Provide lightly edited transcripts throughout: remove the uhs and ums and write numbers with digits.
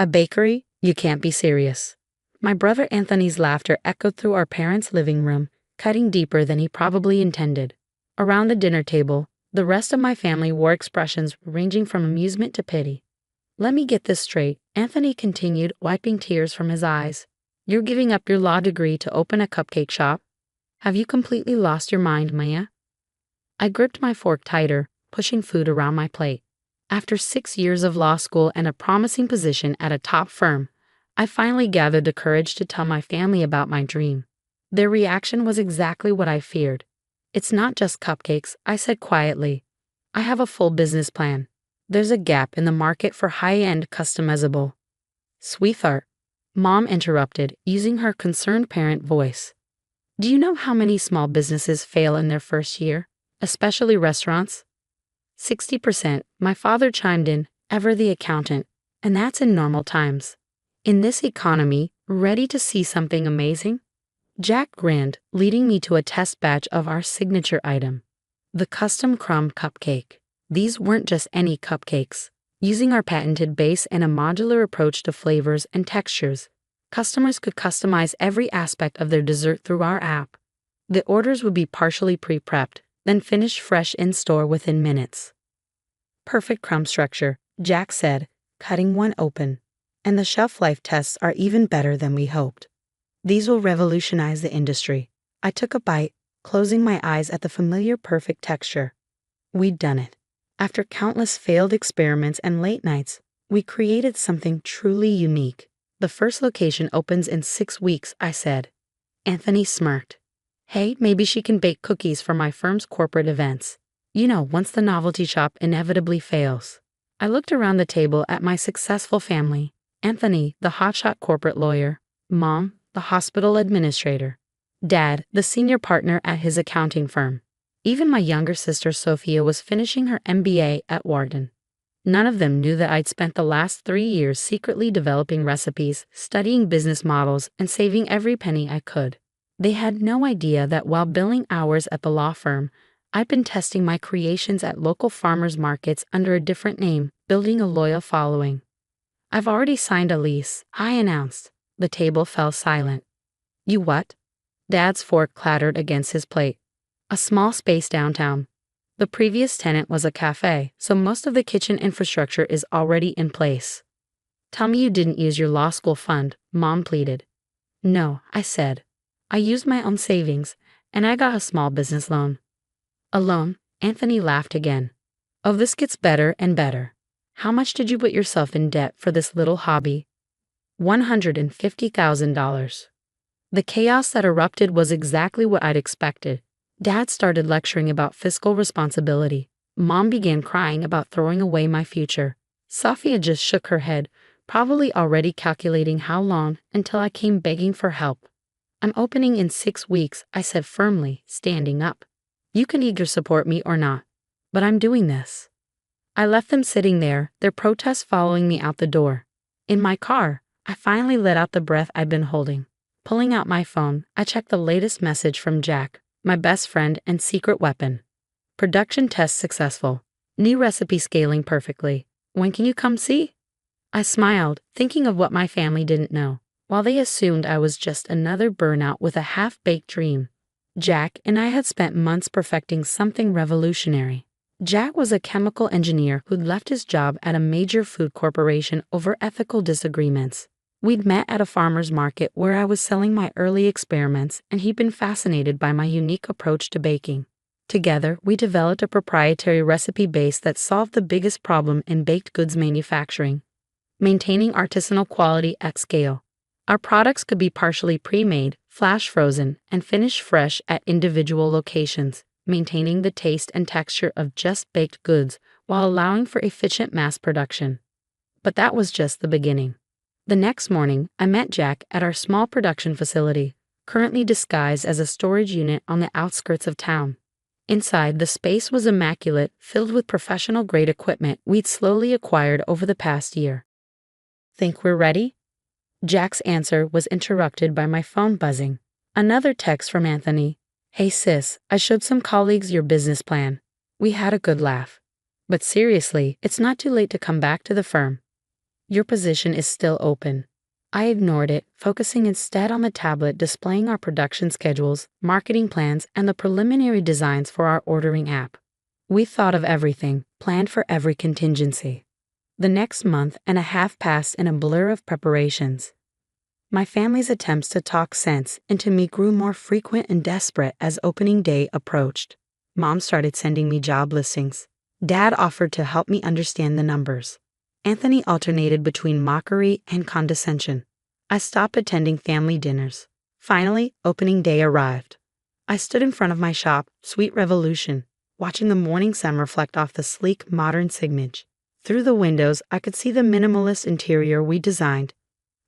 A bakery? You can't be serious. My brother Anthony's laughter echoed through our parents' living room, cutting deeper than he probably intended. Around the dinner table, the rest of my family wore expressions ranging from amusement to pity. Let me get this straight, Anthony continued, wiping tears from his eyes. You're giving up your law degree to open a cupcake shop? Have you completely lost your mind, Maya? I gripped my fork tighter, pushing food around my plate. After 6 years of law school and a promising position at a top firm, I finally gathered the courage to tell my family about my dream. Their reaction was exactly what I feared. It's not just cupcakes, I said quietly. I have a full business plan. There's a gap in the market for high-end customizable. Sweetheart, Mom interrupted, using her concerned parent voice. Do you know how many small businesses fail in their first year, especially restaurants? 60%, my father chimed in, ever the accountant, and that's in normal times. In this economy, ready to see something amazing? Jack grinned, leading me to a test batch of our signature item, the custom crumb cupcake. These weren't just any cupcakes. Using our patented base and a modular approach to flavors and textures, customers could customize every aspect of their dessert through our app. The orders would be partially pre-prepped, then finished fresh in-store within minutes. Perfect crumb structure, Jack said, cutting one open. And the shelf life tests are even better than we hoped. These will revolutionize the industry. I took a bite, closing my eyes at the familiar perfect texture. We'd done it. After countless failed experiments and late nights, we created something truly unique. The first location opens in 6 weeks, I said. Anthony smirked. Hey, maybe she can bake cookies for my firm's corporate events. You know, once the novelty shop inevitably fails. I looked around the table at my successful family. Anthony, the hotshot corporate lawyer. Mom, the hospital administrator. Dad, the senior partner at his accounting firm. Even my younger sister Sophia was finishing her MBA at Wharton. None of them knew that I'd spent the last 3 years secretly developing recipes, studying business models, and saving every penny I could. They had no idea that while billing hours at the law firm, I'd been testing my creations at local farmers markets under a different name, building a loyal following. I've already signed a lease, I announced. The table fell silent. You what? Dad's fork clattered against his plate. A small space downtown. The previous tenant was a cafe, so most of the kitchen infrastructure is already in place. Tell me you didn't use your law school fund, Mom pleaded. No, I said. I used my own savings, and I got a small business loan. A loan? Anthony laughed again. Oh, this gets better and better. How much did you put yourself in debt for this little hobby? $150,000. The chaos that erupted was exactly what I'd expected. Dad started lecturing about fiscal responsibility. Mom began crying about throwing away my future. Sophia just shook her head, probably already calculating how long until I came begging for help. I'm opening in 6 weeks, I said firmly, standing up. You can either support me or not, but I'm doing this. I left them sitting there, their protests following me out the door. In my car, I finally let out the breath I'd been holding. Pulling out my phone, I checked the latest message from Jack, my best friend and secret weapon. Production test successful. New recipe scaling perfectly. When can you come see? I smiled, thinking of what my family didn't know. While they assumed I was just another burnout with a half-baked dream, Jack and I had spent months perfecting something revolutionary. Jack was a chemical engineer who'd left his job at a major food corporation over ethical disagreements. We'd met at a farmer's market where I was selling my early experiments, and he'd been fascinated by my unique approach to baking. Together, we developed a proprietary recipe base that solved the biggest problem in baked goods manufacturing: maintaining artisanal quality at scale. Our products could be partially pre-made, flash frozen, and finished fresh at individual locations, maintaining the taste and texture of just baked goods while allowing for efficient mass production. But that was just the beginning. The next morning, I met Jack at our small production facility, currently disguised as a storage unit on the outskirts of town. Inside, the space was immaculate, filled with professional-grade equipment we'd slowly acquired over the past year. Think we're ready? Jack's answer was interrupted by my phone buzzing. Another text from Anthony. Hey sis, I showed some colleagues your business plan. We had a good laugh. But seriously, it's not too late to come back to the firm. Your position is still open. I ignored it, focusing instead on the tablet displaying our production schedules, marketing plans, and the preliminary designs for our ordering app. We thought of everything, planned for every contingency. The next month and a half passed in a blur of preparations. My family's attempts to talk sense into me grew more frequent and desperate as opening day approached. Mom started sending me job listings. Dad offered to help me understand the numbers. Anthony alternated between mockery and condescension. I stopped attending family dinners. Finally, opening day arrived. I stood in front of my shop, Sweet Revolution, watching the morning sun reflect off the sleek, modern signage. Through the windows, I could see the minimalist interior we designed.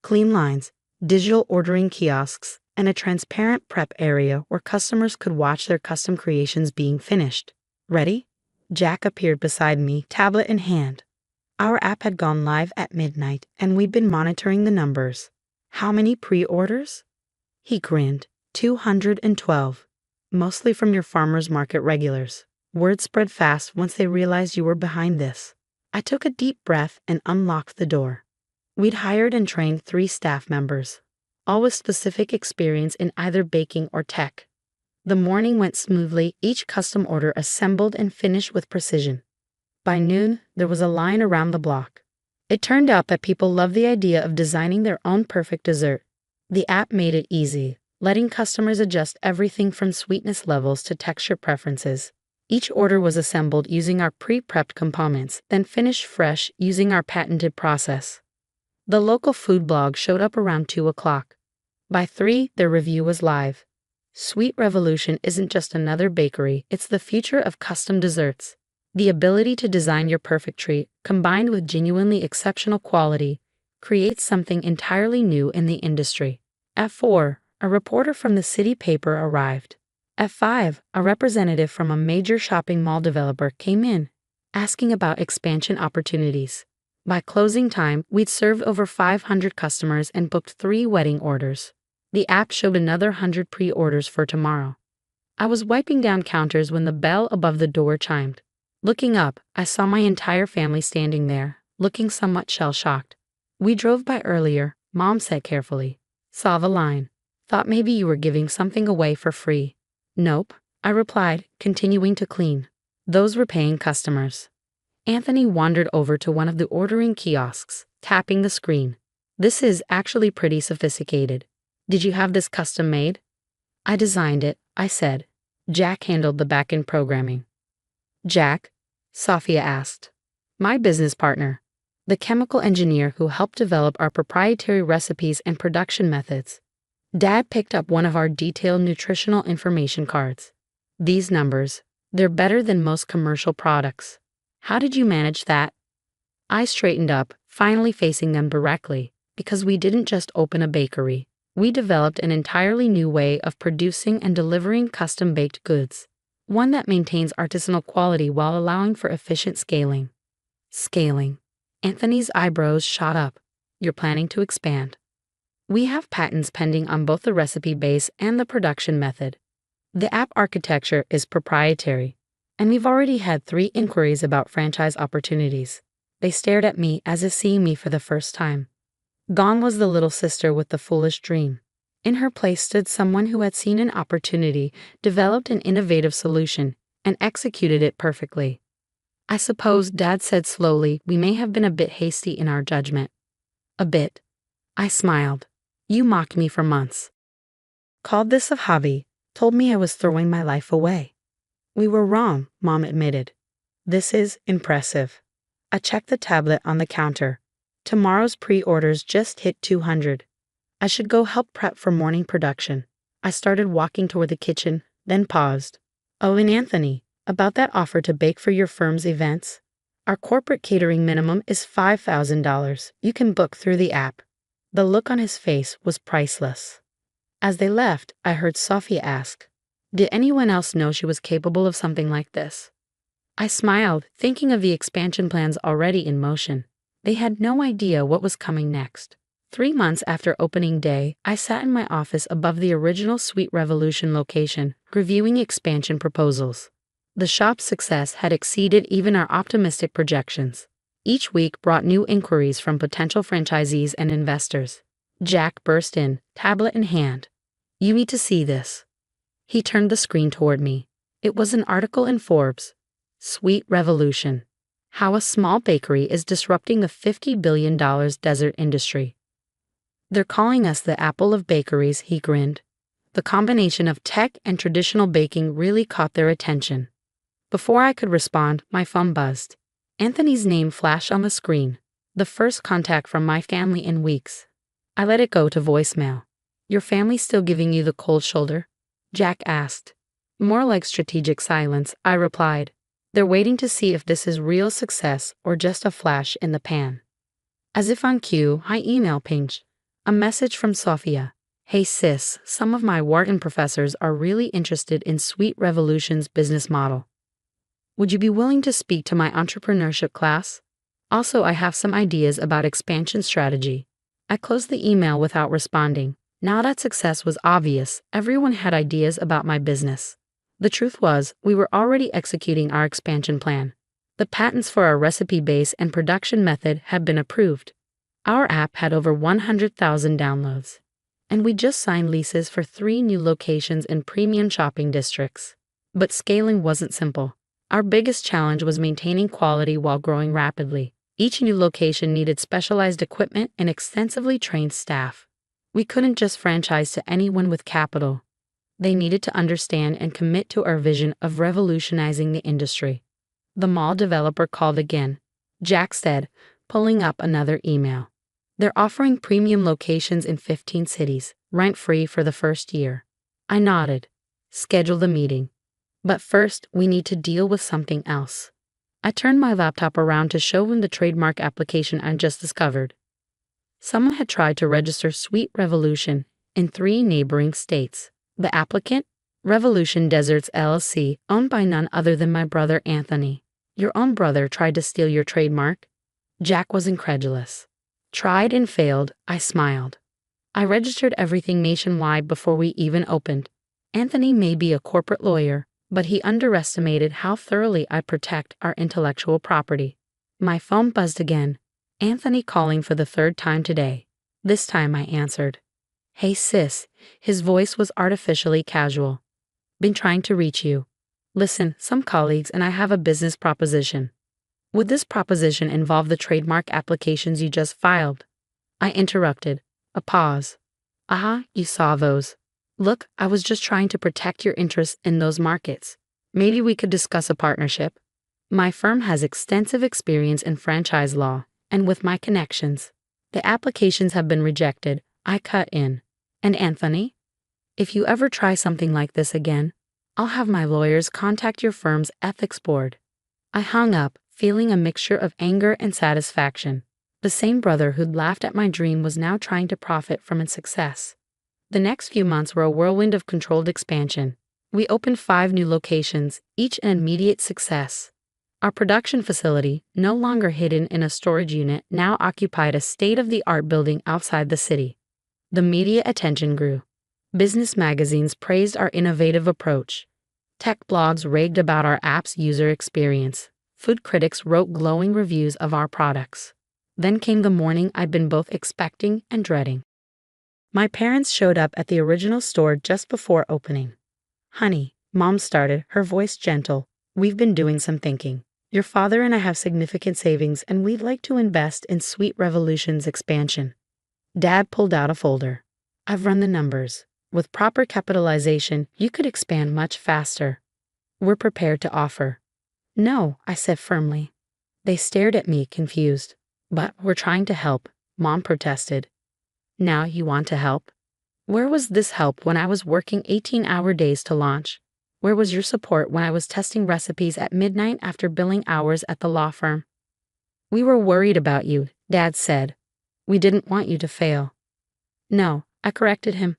Clean lines, digital ordering kiosks, and a transparent prep area where customers could watch their custom creations being finished. Ready? Jack appeared beside me, tablet in hand. Our app had gone live at midnight, and we'd been monitoring the numbers. How many pre-orders? He grinned. 212. Mostly from your farmers market regulars. Word spread fast once they realized you were behind this. I took a deep breath and unlocked the door. We'd hired and trained 3 staff members, all with specific experience in either baking or tech. The morning went smoothly, each custom order assembled and finished with precision. By noon, there was a line around the block. It turned out that people loved the idea of designing their own perfect dessert. The app made it easy, letting customers adjust everything from sweetness levels to texture preferences. Each order was assembled using our pre-prepped components, then finished fresh using our patented process. The local food blog showed up around 2 o'clock. By 3, their review was live. Sweet Revolution isn't just another bakery, it's the future of custom desserts. The ability to design your perfect treat, combined with genuinely exceptional quality, creates something entirely new in the industry. At 4, a reporter from the city paper arrived. At 5, a representative from a major shopping mall developer came in, asking about expansion opportunities. By closing time, we'd served over 500 customers and booked 3 wedding orders. The app showed another 100 pre-orders for tomorrow. I was wiping down counters when the bell above the door chimed. Looking up, I saw my entire family standing there, looking somewhat shell-shocked. We drove by earlier, Mom said carefully. Saw the line. Thought maybe you were giving something away for free. Nope, I replied, continuing to clean. Those were paying customers. Anthony wandered over to one of the ordering kiosks, tapping the screen. This is actually pretty sophisticated. Did you have this custom made? I designed it, I said. Jack handled the back-end programming. Jack? Sophia asked. My business partner. The chemical engineer who helped develop our proprietary recipes and production methods. Dad picked up one of our detailed nutritional information cards. These numbers, they're better than most commercial products. How did you manage that? I straightened up, finally facing them directly, because we didn't just open a bakery. We developed an entirely new way of producing and delivering custom-baked goods, one that maintains artisanal quality while allowing for efficient scaling. Scaling. Anthony's eyebrows shot up. You're planning to expand. We have patents pending on both the recipe base and the production method. The app architecture is proprietary, and we've already had 3 inquiries about franchise opportunities. They stared at me as if seeing me for the first time. Gone was the little sister with the foolish dream. In her place stood someone who had seen an opportunity, developed an innovative solution, and executed it perfectly. I suppose, Dad said slowly, we may have been a bit hasty in our judgment. A bit. I smiled. You mocked me for months. Called this a hobby, told me I was throwing my life away. We were wrong, Mom admitted. This is impressive. I checked the tablet on the counter. Tomorrow's pre-orders just hit 200. I should go help prep for morning production. I started walking toward the kitchen, then paused. Oh, and Anthony, about that offer to bake for your firm's events. Our corporate catering minimum is $5,000. You can book through the app. The look on his face was priceless. As they left, I heard Sophia ask, did anyone else know she was capable of something like this? I smiled, thinking of the expansion plans already in motion. They had no idea what was coming next. 3 months after opening day, I sat in my office above the original Sweet Revolution location, reviewing expansion proposals. The shop's success had exceeded even our optimistic projections. Each week brought new inquiries from potential franchisees and investors. Jack burst in, tablet in hand. "You need to see this." He turned the screen toward me. It was an article in Forbes. Sweet Revolution. How a small bakery is disrupting a $50 billion dessert industry. "They're calling us the Apple of bakeries," he grinned. The combination of tech and traditional baking really caught their attention. Before I could respond, my phone buzzed. Anthony's name flashed on the screen. The first contact from my family in weeks. I let it go to voicemail. "Your family still giving you the cold shoulder?" Jack asked. "More like strategic silence," I replied. "They're waiting to see if this is real success or just a flash in the pan." As if on cue, my email pinged. A message from Sophia. "Hey sis, some of my Wharton professors are really interested in Sweet Revolution's business model. Would you be willing to speak to my entrepreneurship class? Also, I have some ideas about expansion strategy." I closed the email without responding. Now that success was obvious, everyone had ideas about my business. The truth was, we were already executing our expansion plan. The patents for our recipe base and production method had been approved. Our app had over 100,000 downloads. And we just signed leases for 3 new locations in premium shopping districts. But scaling wasn't simple. Our biggest challenge was maintaining quality while growing rapidly. Each new location needed specialized equipment and extensively trained staff. We couldn't just franchise to anyone with capital. They needed to understand and commit to our vision of revolutionizing the industry. The mall developer called again. Jack said, pulling up another email. "They're offering premium locations in 15 cities, rent-free for the first year." I nodded. "Schedule the meeting. But first, we need to deal with something else." I turned my laptop around to show him the trademark application I just discovered. Someone had tried to register Sweet Revolution in 3 neighboring states. The applicant? Revolution Desserts LLC, owned by none other than my brother Anthony. "Your own brother tried to steal your trademark?" Jack was incredulous. "Tried and failed," I smiled. "I registered everything nationwide before we even opened. Anthony may be a corporate lawyer, but he underestimated how thoroughly I protect our intellectual property." My phone buzzed again. Anthony calling for the 3rd time today. This time I answered. "Hey sis," his voice was artificially casual. "Been trying to reach you. Listen, some colleagues and I have a business proposition." "Would this proposition involve the trademark applications you just filed?" I interrupted. A pause. You saw those. Look, I was just trying to protect your interests in those markets. Maybe we could discuss a partnership. My firm has extensive experience in franchise law, and with my connections. The applications have been rejected. I cut in. "And Anthony? If you ever try something like this again, I'll have my lawyers contact your firm's ethics board." I hung up, feeling a mixture of anger and satisfaction. The same brother who'd laughed at my dream was now trying to profit from its success. The next few months were a whirlwind of controlled expansion. We opened 5 new locations, each an immediate success. Our production facility, no longer hidden in a storage unit, now occupied a state-of-the-art building outside the city. The media attention grew. Business magazines praised our innovative approach. Tech blogs raved about our app's user experience. Food critics wrote glowing reviews of our products. Then came the morning I'd been both expecting and dreading. My parents showed up at the original store just before opening. "Honey," Mom started, her voice gentle, "we've been doing some thinking. Your father and I have significant savings and we'd like to invest in Sweet Revolution's expansion." Dad pulled out a folder. "I've run the numbers. With proper capitalization, you could expand much faster. We're prepared to offer." "No," I said firmly. They stared at me, confused. "But we're trying to help," Mom protested. "Now you want to help? Where was this help when I was working 18-hour days to launch? Where was your support when I was testing recipes at midnight after billing hours at the law firm?" "We were worried about you," Dad said. "We didn't want you to fail." "No," I corrected him.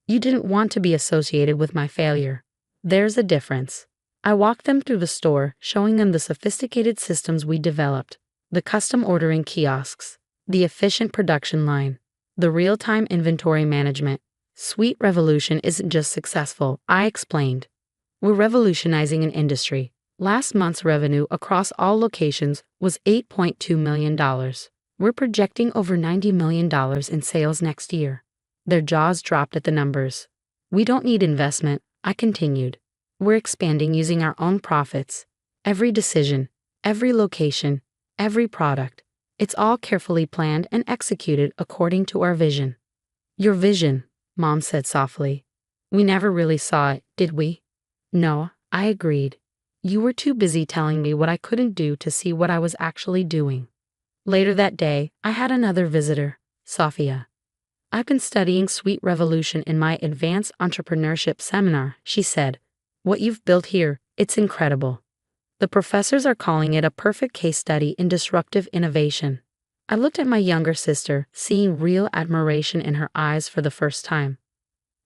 "You didn't want to be associated with my failure. There's a difference." I walked them through the store, showing them the sophisticated systems we developed, the custom ordering kiosks, the efficient production line, the real-time inventory management. Sweet Revolution isn't just successful, I explained. We're revolutionizing an industry. Last month's revenue across all locations was $8.2 million. We're projecting over $90 million in sales next year. Their jaws dropped at the numbers. We don't need investment, I continued. We're expanding using our own profits. Every decision, every location, every product, it's all carefully planned and executed according to our vision. Your vision, Mom said softly. We never really saw it, did we? No, I agreed. You were too busy telling me what I couldn't do to see what I was actually doing. Later that day, I had another visitor, Sophia. I've been studying Sweet Revolution in my advanced entrepreneurship seminar, she said. What you've built here, it's incredible. The professors are calling it a perfect case study in disruptive innovation. I looked at my younger sister, seeing real admiration in her eyes for the first time.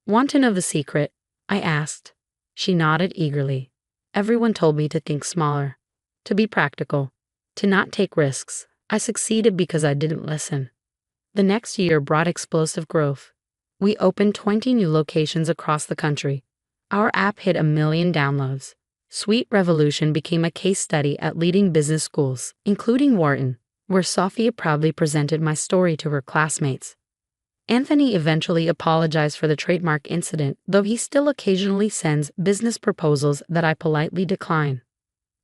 Want to know the secret? I asked. She nodded eagerly. Everyone told me to think smaller, to be practical, to not take risks. I succeeded because I didn't listen. The next year brought explosive growth. We opened 20 new locations across the country. Our app hit 1 million downloads. Sweet Revolution became a case study at leading business schools, including Wharton, where Sophia proudly presented my story to her classmates. Anthony eventually apologized for the trademark incident, though he still occasionally sends business proposals that I politely decline.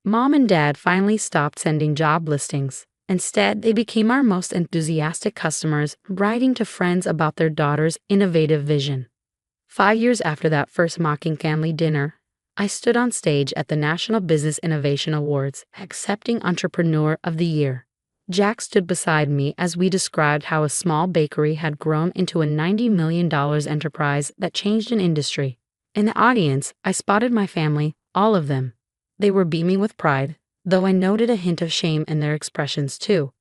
Mom and Dad finally stopped sending job listings. Instead, they became our most enthusiastic customers, writing to friends about their daughter's innovative vision. 5 years after that first mocking family dinner, I stood on stage at the National Business Innovation Awards, accepting Entrepreneur of the Year. Jack stood beside me as we described how a small bakery had grown into a $90 million enterprise that changed an industry. In the audience, I spotted my family, all of them. They were beaming with pride, though I noted a hint of shame in their expressions too.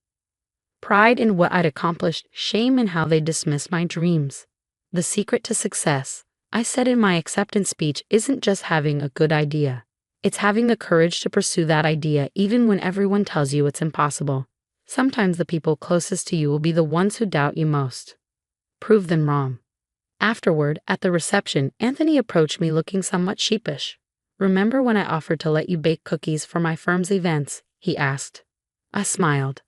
Pride in what I'd accomplished, shame in how they dismissed my dreams. The secret to success, I said in my acceptance speech, isn't just having a good idea. It's having the courage to pursue that idea even when everyone tells you it's impossible. Sometimes the people closest to you will be the ones who doubt you most. Prove them wrong. Afterward, at the reception, Anthony approached me looking somewhat sheepish. Remember when I offered to let you bake cookies for my firm's events? He asked. I smiled.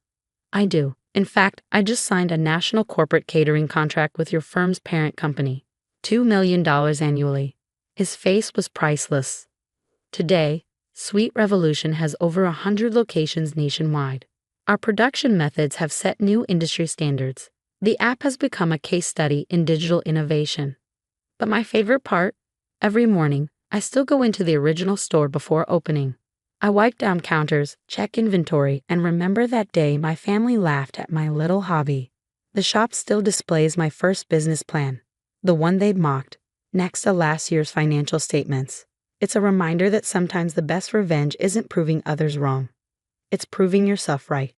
I do. In fact, I just signed a national corporate catering contract with your firm's parent company. $2 million annually. His face was priceless. Today, Sweet Revolution has over 100 locations nationwide. Our production methods have set new industry standards. The app has become a case study in digital innovation. But my favorite part? Every morning, I still go into the original store before opening. I wipe down counters, check inventory, and remember that day my family laughed at my little hobby. The shop still displays my first business plan, the one they'd mocked, next to last year's financial statements. It's a reminder that sometimes the best revenge isn't proving others wrong. It's proving yourself right.